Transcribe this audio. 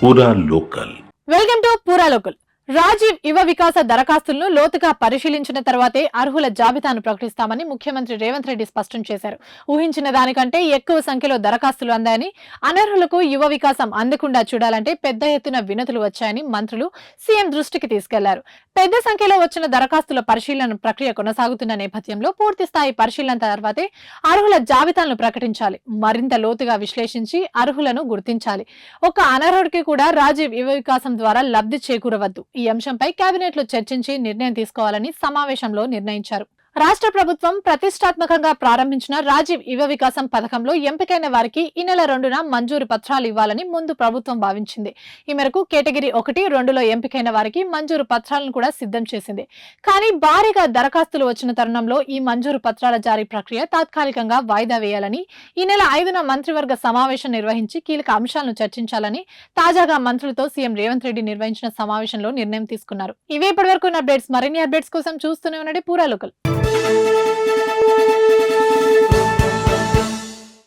పూరా local. Welcome to పూరా local. Rajiv యువ వికాస దరఖాస్తులను లోతుగా పరిశీలించిన తర్వాతే అర్హుల జాబితాను ప్రకటిస్తామని ముఖ్యమంత్రి రేవంత్ రెడ్డి స్పష్టం చేశారు. ఊహించిన దానికంటే ఎక్కువ సంఖ్యలో దరఖాస్తులు అందాయని, అనర్హులకు యువ వికాసం అందకుండా చూడాలంటే పెద్ద ఎత్తున వినతులు వచ్చాయని మంత్రులు సీఎం దృష్టికి తీసుకెళ్లారు. పెద్ద సంఖ్యలో వచ్చిన దరఖాస్తుల పరిశీలన ప్రక్రియ కొనసాగుతున్న నేపథ్యంలో పూర్తి స్థాయి పరిశీలన తర్వాతే అర్హుల జాబితాలను ప్రకటించాలి. మరింత లోతుగా విశ్లేషించి అర్హులను గుర్తించాలి. ఒక అనర్హుడికి కూడా రాజీవ్ యువ వికాసం ద్వారా లబ్ధి చేకూరవద్దు. ఈ అంశంపై కేబినెట్ లో చర్చించి నిర్ణయం తీసుకోవాలని సమావేశంలో నిర్ణయించారు. రాష్ట్ర ప్రభుత్వం ప్రతిష్టాత్మకంగా ప్రారంభించిన రాజీవ్ యువ వికాసం పథకంలో ఎంపికైన వారికి ఈ నెల 2న మంజూరు పత్రాలు ఇవ్వాలని ముందు ప్రభుత్వం భావించింది. ఈ మేరకు కేటగిరీ 1, 2లో ఎంపికైన వారికి మంజూరు పత్రాలను కూడా సిద్ధం చేసింది. కానీ భారీగా దరఖాస్తులు వచ్చిన తరుణంలో ఈ మంజూరు పత్రాల జారీ ప్రక్రియ తాత్కాలికంగా వాయిదా వేయాలని, ఈ నెల 5న మంత్రివర్గ సమావేశం నిర్వహించి కీలక అంశాలను చర్చించాలని తాజాగా మంత్రులతో సీఎం రేవంత్ రెడ్డి నిర్వహించిన సమావేశంలో నిర్ణయం తీసుకున్నారు. ఇవే ఇప్పటివరకు అప్డేట్స్. మరిన్ని అప్డేట్స్ కోసం చూస్తూనే ఉండండి పూరా లోకల్.